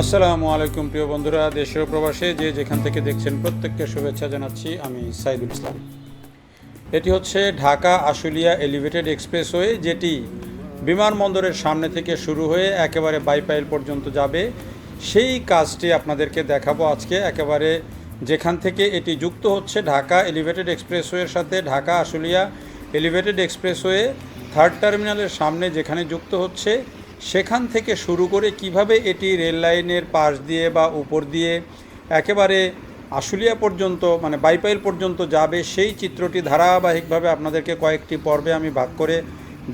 আসসালামু আলাইকুম প্রিয় বন্ধুরা, দেশে ও প্রবাসে যে যেখান থেকে দেখছেন প্রত্যেককে শুভেচ্ছা জানাচ্ছি। আমি সাইদুল ইসলাম। এটি হচ্ছে ঢাকা আশুলিয়া এলিভেটেড এক্সপ্রেসওয়ে, যেটি বিমানবন্দরের সামনে থেকে শুরু হয়ে একেবারে বাইপাইল পর্যন্ত যাবে। সেই কাজটি আপনাদেরকে দেখাবো আজকে। একেবারে যেখান থেকে এটি যুক্ত হচ্ছে ঢাকা এলিভেটেড এক্সপ্রেসওয়ের সাথে, Dhaka Ashulia elevated expressway third টার্মিনালের সামনে যেখানে যুক্ত হচ্ছে, সেখান থেকে শুরু করে কিভাবে এটি রেল লাইনের পাশ দিয়ে বা উপর দিয়ে একেবারে আশুলিয়া পর্যন্ত মানে বাইপাইল পর্যন্ত যাবে, সেই চিত্রটি ধারাবাহিকভাবে আপনাদেরকে কয়েকটি পর্বে আমি ভাগ করে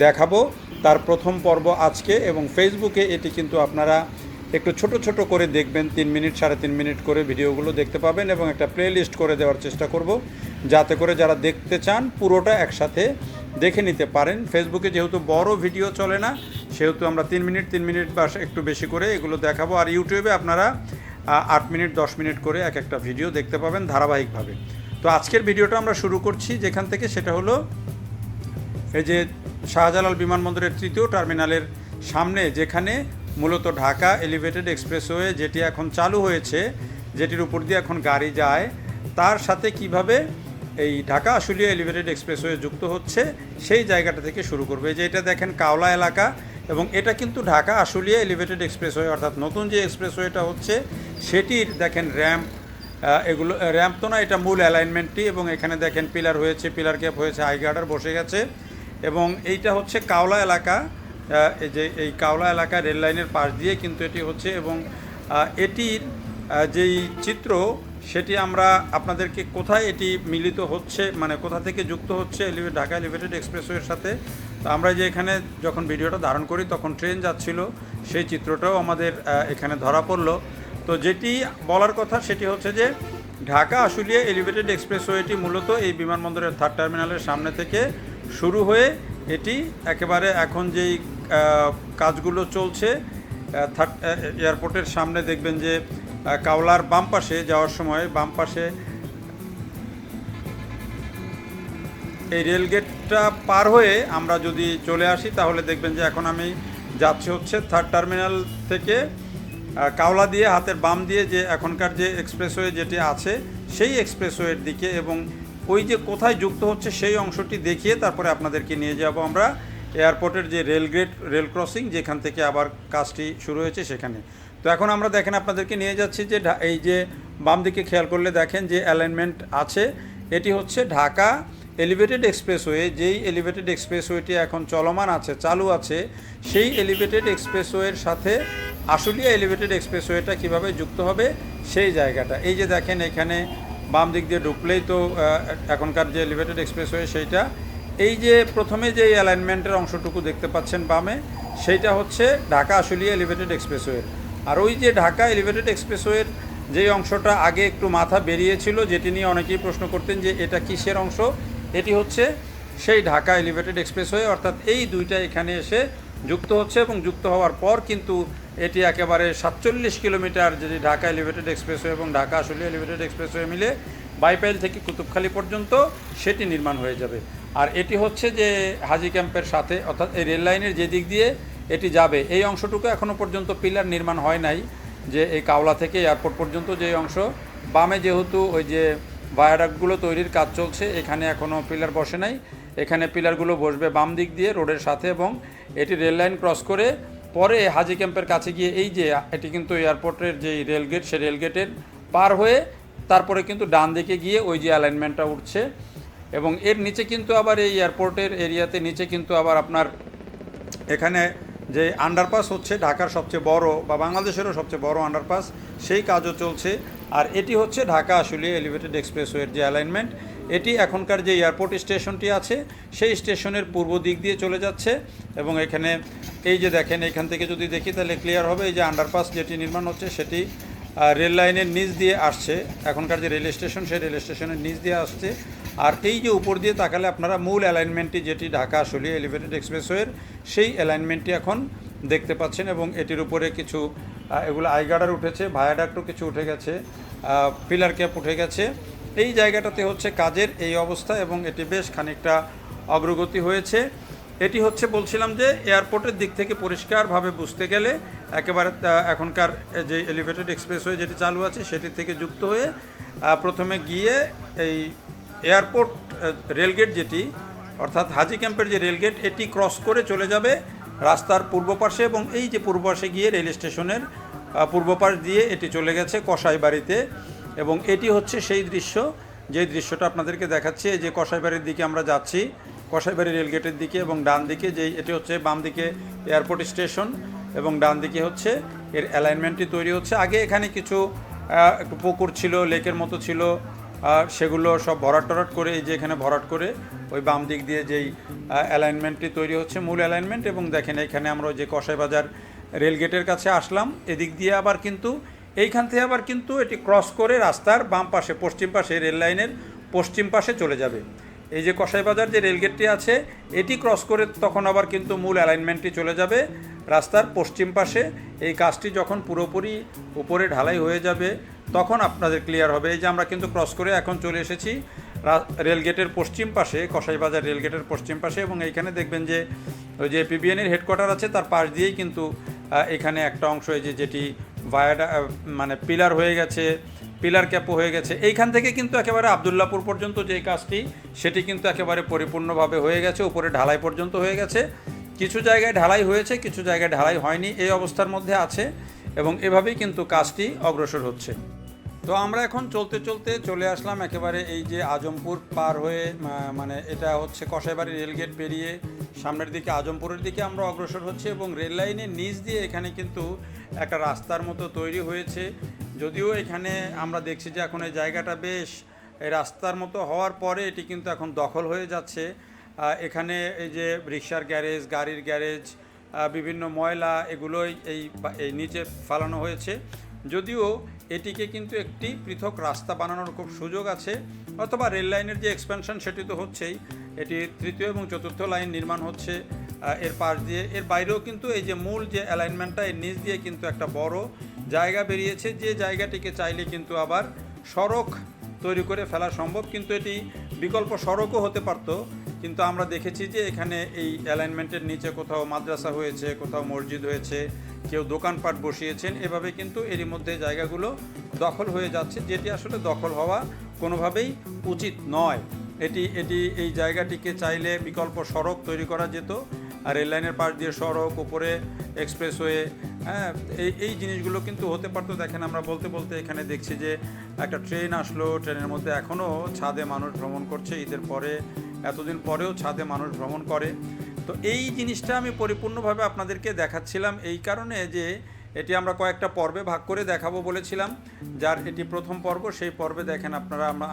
দেখাবো। তার প্রথম পর্ব আজকে, এবং ফেসবুকে এটি কিন্তু আপনারা একটু ছোট ছোট করে দেখবেন, 3 মিনিট 3.5 মিনিট করে ভিডিওগুলো দেখতে পাবেন, এবং একটা প্লে লিস্ট করে দেওয়ার চেষ্টা করব যাতে করে যারা দেখতে চান পুরোটা একসাথে দেখে নিতে পারেন। ফেসবুকে যেহেতু বড় ভিডিও চলে না, সেহেতু আমরা 3 মিনিট বা একটু বেশি করে এগুলো দেখাবো। আর ইউটিউবে আপনারা 8 মিনিট 10 মিনিট করে এক একটা ভিডিও দেখতে পাবেন ধারাবাহিকভাবে। তো আজকের ভিডিওটা আমরা শুরু করছি যেখান থেকে, সেটা হলো এই যে শাহজালাল বিমানবন্দরের 3য় টার্মিনালের সামনে, যেখানে মূলত ঢাকা এলিভেটেড এক্সপ্রেসওয়ে যেটি এখন চালু হয়েছে, যেটির উপর দিয়ে এখন গাড়ি যায়, তার সাথে কিভাবে এই ঢাকা আশুলিয়া এলিভেটেড এক্সপ্রেসওয়ে যুক্ত হচ্ছে সেই জায়গাটা থেকে শুরু করবে। যে এটা দেখেন কাওলা এলাকা, এবং এটা কিন্তু ঢাকা আশুলিয়া এলিভেটেড এক্সপ্রেসওয়ে, অর্থাৎ নতুন যে এক্সপ্রেসওয়েটা হচ্ছে সেটির দেখেন র্যাম্প, এগুলো র্যাম্প তো না, এটা মূল অ্যালাইনমেন্টটি। এবং এখানে দেখেন পিলার হয়েছে, পিলার ক্যাপ হয়েছে, আই গার্ডার বসে গেছে। এবং এইটা হচ্ছে কাওলা এলাকা, এই যে এই কাওলা এলাকা রেল লাইনের পাশ দিয়ে কিন্তু এটি হচ্ছে। এবং এটির যেই চিত্র সেটি আমরা আপনাদেরকে কোথায় এটি মিলিত হচ্ছে, মানে কোথা থেকে যুক্ত হচ্ছে ঢাকা এলিভেটেড এক্সপ্রেসওয়ের সাথে, তো আমরা যে এখানে যখন ভিডিওটা ধারণ করি তখন ট্রেন যাচ্ছিল, সেই চিত্রটাও আমাদের এখানে ধরা পড়লো। তো যেটি বলার কথা সেটি হচ্ছে যে ঢাকা আশুলিয়া এলিভেটেড এক্সপ্রেসওয়েটি মূলত এই বিমানবন্দরের থার্ড টার্মিনালের সামনে থেকে শুরু হয়ে এটি একেবারে এখন যেই কাজগুলো চলছে এয়ারপোর্টের সামনে, দেখবেন যে কাওলার বাম পাশে যাওয়ার সময় বাম পাশে এই রেলগেটটা পার হয়ে আমরা যদি চলে আসি, তাহলে দেখবেন যে এখন আমি যাচ্ছি হচ্ছে থার্ড টার্মিনাল থেকে কাওলা দিয়ে হাতের বাম দিয়ে যে এখনকার যে এক্সপ্রেসওয়ে যেটি আছে সেই এক্সপ্রেসওয়ের দিকে, এবং ওই যে কোথায় যুক্ত হচ্ছে সেই অংশটি দেখিয়ে তারপরে আপনাদেরকে নিয়ে যাব আমরা এয়ারপোর্টের যে রেলগেট, রেল ক্রসিং যেখান থেকে আবার কাজটি শুরু হয়েছে সেখানে। তো এখন আমরা দেখেন আপনাদেরকে নিয়ে যাচ্ছি যে এই যে বাম দিকে খেয়াল করলে দেখেন যে অ্যালাইনমেন্ট আছে, এটি হচ্ছে ঢাকা এলিভেটেড এক্সপ্রেসওয়ে। যেই এলিভেটেড এক্সপ্রেসওয়েটি এখন চলমান আছে, চালু আছে, সেই এলিভেটেড এক্সপ্রেসওয়ের সাথে আশুলিয়া এলিভেটেড এক্সপ্রেসওয়েটা কীভাবে যুক্ত হবে সেই জায়গাটা। এই যে দেখেন এখানে বাম দিক দিয়ে ঢুকলেই তো এখনকার যে এলিভেটেড এক্সপ্রেসওয়ে সেইটা, এই যে প্রথমে যে অ্যালাইনমেন্টের অংশটুকু দেখতে পাচ্ছেন বামে, সেইটা হচ্ছে ঢাকা আশুলিয়া এলিভেটেড এক্সপ্রেসওয়ে। আর ওই যে ঢাকা এলিভেটেড এক্সপ্রেসওয়ের যেই অংশটা আগে একটু মাথা বেরিয়েছিল, যেটি নিয়ে অনেকেই প্রশ্ন করতেন যে এটা কিসের অংশ, এটি হচ্ছে সেই ঢাকা এলিভেটেড এক্সপ্রেসওয়ে। অর্থাৎ এই দুইটা এখানে এসে যুক্ত হচ্ছে, এবং যুক্ত হওয়ার পর কিন্তু এটি একেবারে 47 কিলোমিটার, যেটি ঢাকা এলিভেটেড এক্সপ্রেসওয়ে এবং ঢাকা আশুলিয়া এলিভেটেড এক্সপ্রেসওয়ে মিলে বাইপাইল থেকে কুতুবখালী পর্যন্ত সেটি নির্মাণ হয়ে যাবে। আর এটি হচ্ছে যে হাজি ক্যাম্পের সাথে, অর্থাৎ এই রেল লাইনের যে দিক দিয়ে এটি যাবে, এই অংশটুকু এখনও পর্যন্ত পিলার নির্মাণ হয় নাই। যে এই কাওলা থেকে এয়ারপোর্ট পর্যন্ত যে অংশ বামে, যেহেতু ওই যে ভায়াডাক্টগুলো তৈরির কাজ চলছে, এখানে এখনও পিলার বসে নাই। এখানে পিলারগুলো বসবে বাম দিক দিয়ে রোডের সাথে, এবং এটি রেল লাইন ক্রস করে পরে হাজি ক্যাম্পের কাছে গিয়ে, এই যে এটি কিন্তু এয়ারপোর্টের যেই রেলগেট, সেই রেলগেটের পার হয়ে তারপরে কিন্তু ডান দিকে গিয়ে ওই যে অ্যালাইনমেন্টটা উঠছে। এবং এর নিচে কিন্তু আবার এই এয়ারপোর্টের এরিয়াতে নিচে কিন্তু আবার আপনার এখানে যে আন্ডারপাস হচ্ছে ঢাকার সবচেয়ে বড় বা বাংলাদেশেরও সবচেয়ে বড় আন্ডারপাস, সেই কাজও চলছে। আর এটি হচ্ছে ঢাকা আশুলিয়া এলিভেটেড এক্সপ্রেসওয়ের যে অ্যালাইনমেন্ট, এটি এখনকার যে এয়ারপোর্ট স্টেশনটি আছে সেই স্টেশনের পূর্ব দিক দিয়ে চলে যাচ্ছে। এবং এখানে এই যে দেখেন, এখান থেকে যদি দেখি তাহলে ক্লিয়ার হবে, এই যে আন্ডারপাস যেটি নির্মাণ হচ্ছে সেটি রেল লাইনের নিচ দিয়ে আসছে, এখনকার যে রেল স্টেশন সেই রেল স্টেশনের নিচ দিয়ে আসছে। আর এই যে উপর দিয়ে তাকালে আপনারা মূল অ্যালাইনমেন্টটি, যেটি ঢাকা আশুলিয়া এলিভেটেড এক্সপ্রেসওয়ের, সেই অ্যালাইনমেন্টটি এখন দেখতে পাচ্ছেন। এবং এটির উপরে কিছু এগুলো আইগার্ডার উঠেছে, ভায়াডাক্টও কিছু উঠে গেছে, পিলার ক্যাপ উঠে গেছে। এই জায়গাটাতে হচ্ছে কাজের এই অবস্থা, এবং এটি বেশ খানিকটা অগ্রগতি হয়েছে। এটি হচ্ছে বলছিলাম যে এয়ারপোর্টের দিক থেকে পরিষ্কারভাবে বুঝতে গেলে একেবারে এখনকার যে এলিভেটেড এক্সপ্রেসওয়ে যেটি চালু আছে সেটি থেকে যুক্ত হয়ে প্রথমে গিয়ে এই এয়ারপোর্ট রেলগেট যেটি অর্থাৎ হাজি ক্যাম্পের যে রেলগেট এটি ক্রস করে চলে যাবে রাস্তার পূর্ব পাশে, এবং এই যে পূর্ব পাশে গিয়ে রেল স্টেশনের পূর্ব পাশ দিয়ে এটি চলে গেছে কসাইবাড়িতে। এবং এটি হচ্ছে সেই দৃশ্য, যে দৃশ্যটা আপনাদেরকে দেখাচ্ছি। এই যে কসাইবাড়ির দিকে আমরা যাচ্ছি, কসাইবাড়ি রেলগেটের দিকে, এবং ডান দিকে যেই এটি হচ্ছে বাম দিকে এয়ারপোর্ট স্টেশন এবং ডান দিকে হচ্ছে এর অ্যালাইনমেন্টটি তৈরি হচ্ছে। আগে এখানে কিছু একটু পুকুর ছিল, লেকের মতো ছিল, সেগুলো সব ভরাট টরাট করে এই যে এখানে ভরাট করে ওই বাম দিক দিয়ে যেই অ্যালাইনমেন্টটি তৈরি হচ্ছে মূল অ্যালাইনমেন্ট। এবং দেখেন এখানে আমরা ওই যে কসাইবাজার রেলগেটের কাছে আসলাম, এদিক দিয়ে আবার কিন্তু এইখান থেকে আবার কিন্তু এটি ক্রস করে রাস্তার বাম পাশে পশ্চিম পাশে রেল লাইনের পশ্চিম পাশে চলে যাবে। এই যে কসাইবাজার যে রেলগেটটি আছে এটি ক্রস করে তখন আবার কিন্তু মূল অ্যালাইনমেন্টটি চলে যাবে রাস্তার পশ্চিম পাশে। এই কাজটি যখন পুরোপুরি উপরে ঢালাই হয়ে যাবে তখন আপনাদের ক্লিয়ার হবে। এই যে আমরা কিন্তু ক্রস করে এখন চলে এসেছি রেলগেটের পশ্চিম পাশে, কসাইবাজার রেলগেটের পশ্চিম পাশে, এবং এইখানে দেখবেন যে ওই যে পিবিএনের হেডকোয়ার্টার আছে তার পাশ দিয়েই কিন্তু এখানে একটা অংশ এই যে যেটি ভায়াডা মানে পিলার হয়ে গেছে, পিলার ক্যাপও হয়ে গেছে। এইখান থেকে কিন্তু একেবারে আবদুল্লাপুর পর্যন্ত যে কাজটি সেটি কিন্তু একেবারে পরিপূর্ণভাবে হয়ে গেছে, উপরে ঢালাই পর্যন্ত হয়ে গেছে। কিছু জায়গায় ঢালাই হয়েছে, কিছু জায়গায় ঢালাই হয়নি, এই অবস্থার মধ্যে আছে, এবং এভাবেই কিন্তু কাজটি অগ্রসর হচ্ছে। তো আমরা এখন চলতে চলতে চলে আসলাম একেবারে এই যে আজমপুর পার হয়ে, মানে এটা হচ্ছে কসাইবাড়ি রেলগেট পেরিয়ে সামনের দিকে আজমপুরের দিকে আমরা অগ্রসর হচ্ছে, এবং রেল লাইনের নিচ দিয়ে এখানে কিন্তু একটা রাস্তার মতো তৈরি হয়েছে। যদিও এখানে আমরা দেখছি যে এখন এই জায়গাটা বেশ এই রাস্তার মতো হওয়ার পরে এটি কিন্তু এখন দখল হয়ে যাচ্ছে। এখানে এই যে রিক্সার গ্যারেজ, গাড়ির গ্যারেজ, বিভিন্ন ময়লা এগুলোই এই নিচে ফালানো হয়েছে। যদিও এটিকে কিন্তু একটি পৃথক রাস্তা বানানোর খুব সুযোগ আছে, অথবা রেল লাইনের যে এক্সপেনশন সেটি তো হচ্ছেই, এটি তৃতীয় এবং চতুর্থ লাইন নির্মাণ হচ্ছে এর পাশ দিয়ে। এর বাইরেও কিন্তু এই যে মূল যে অ্যালাইনমেন্টটা এর নিচ দিয়ে কিন্তু একটা বড় জায়গা বেরিয়েছে, যে জায়গাটিকে চাইলে কিন্তু আবার সড়ক তৈরি করে ফেলা সম্ভব, কিন্তু এটি বিকল্প সড়কও হতে পারত। কিন্তু আমরা দেখেছি যে এখানে এই অ্যালাইনমেন্টের নিচে কোথাও মাদ্রাসা হয়েছে, কোথাও মসজিদ হয়েছে, কেউ দোকানপাট বসিয়েছেন, এভাবে কিন্তু এরই মধ্যে জায়গাগুলো দখল হয়ে যাচ্ছে, যেটি আসলে দখল হওয়া কোনোভাবেই উচিত নয়। এই জায়গাটিকে চাইলে বিকল্প সড়ক তৈরি করা যেত, আর রেল লাইনের পাশ দিয়ে সড়ক, উপরে এক্সপ্রেসওয়ে, হ্যাঁ, এই জিনিসগুলো কিন্তু হতে পারতো। দেখেন আমরা বলতে বলতে এখানে দেখছি যে একটা ট্রেন আসলো, ট্রেনের মধ্যে এখনও ছাদে মানুষ ভ্রমণ করছে। ঈদের পরে এতদিন পরেও ছাদে মানুষ ভ্রমণ করে। তো এই জিনিসটা আমি পরিপূর্ণভাবে আপনাদেরকে দেখাচ্ছিলাম এই কারণে যে এটি আমরা কয়েকটা পর্বে ভাগ করে দেখাবো বলেছিলাম। যার এটি প্রথম পর্ব, সেই পর্বে দেখেন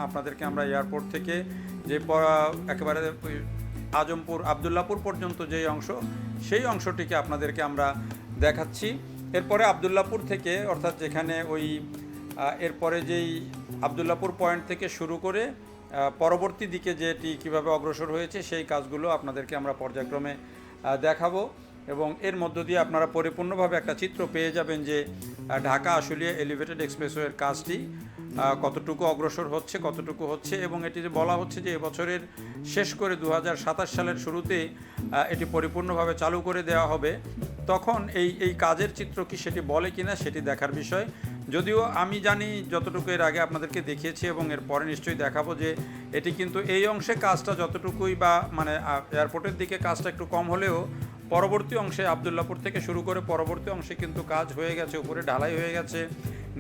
আপনাদেরকে আমরা এয়ারপোর্ট থেকে যে একেবারে আজমপুর আবদুল্লাপুর পর্যন্ত যেই অংশ, সেই অংশটিকে আপনাদেরকে আমরা দেখাচ্ছি। এরপরে আবদুল্লাপুর থেকে, অর্থাৎ যেখানে ওই এরপরে যেই আবদুল্লাপুর পয়েন্ট থেকে শুরু করে পরবর্তী দিকে যেটি কীভাবে অগ্রসর হয়েছে সেই কাজগুলো আপনাদেরকে আমরা পর্যায়ক্রমে দেখাবো, এবং এর মধ্য দিয়ে আপনারা পরিপূর্ণভাবে একটা চিত্র পেয়ে যাবেন যে ঢাকা আশুলিয়া এলিভেটেড এক্সপ্রেসওয়ের কাজটি কতটুকু অগ্রসর হচ্ছে, কতটুকু হচ্ছে। এবং এটি যে বলা হচ্ছে যে এবছরের শেষ করে 2027 সালের শুরুতে এটি পরিপূর্ণভাবে চালু করে দেওয়া হবে। তখন এই কাজের চিত্র কি সেটি বলে কিনা সেটি দেখার বিষয়। যদিও আমি জানি যতটুকু এর আগে আপনাদেরকে দেখিয়েছি, এবং এর পরে নিশ্চয়ই দেখাবো যে এটি কিন্তু এই অংশে কাজটা যতটুকুই বা মানে এয়ারপোর্টের দিকে কাজটা একটু কম হলেও পরবর্তী অংশে আবদুল্লাপুর থেকে শুরু করে পরবর্তী অংশে কিন্তু কাজ হয়ে গেছে, উপরে ঢালাই হয়ে গেছে।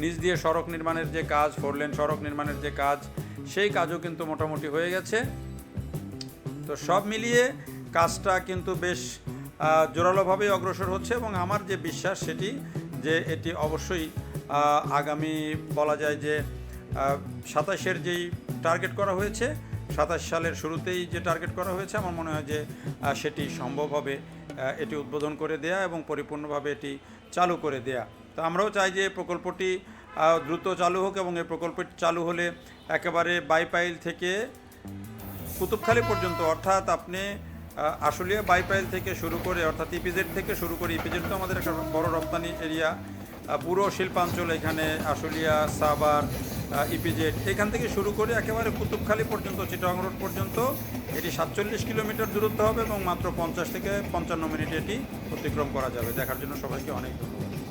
নিচ দিয়ে সড়ক নির্মাণের যে কাজ, 4 লেন সড়ক নির্মাণের যে কাজ, সেই কাজও কিন্তু মোটামুটি হয়ে গেছে। তো সব মিলিয়ে কাজটা কিন্তু বেশ জোরালোভাবেই অগ্রসর হচ্ছে, এবং আমার যে বিশ্বাস সেটি যে এটি অবশ্যই আগামী বলা যায় যে 27-এর যেই টার্গেট করা হয়েছে, 27 সালের শুরুতেই যে টার্গেট করা হয়েছে, আমার মনে হয় যে সেটি সম্ভব হবে এটি উদ্বোধন করে দেয়া এবং পরিপূর্ণভাবে এটি চালু করে দেয়া। তো আমরাও চাই যে প্রকল্পটি দ্রুত চালু হোক, এবং এই প্রকল্পটি চালু হলে একেবারে বাইপাইল থেকে কুতুবখালী পর্যন্ত, অর্থাৎ আপনি আশুলিয়া বাইপাইল থেকে শুরু করে, অর্থাৎ ইপিজেড থেকে শুরু করে, ইপিজেড তো আমাদের একটা বড় রপ্তানি এরিয়া, পুরো শিল্পাঞ্চল, এখানে আশুলিয়া, সাভার, ইপিজেড, এখান থেকে শুরু করে একেবারে কুতুবখালী পর্যন্ত, চিটাগাং রোড পর্যন্ত এটি 47 কিলোমিটার দূরত্ব হবে এবং মাত্র 50 থেকে 55 মিনিটে এটি অতিক্রম করা যাবে। দেখার জন্য সবাইকে অনেক ধন্যবাদ।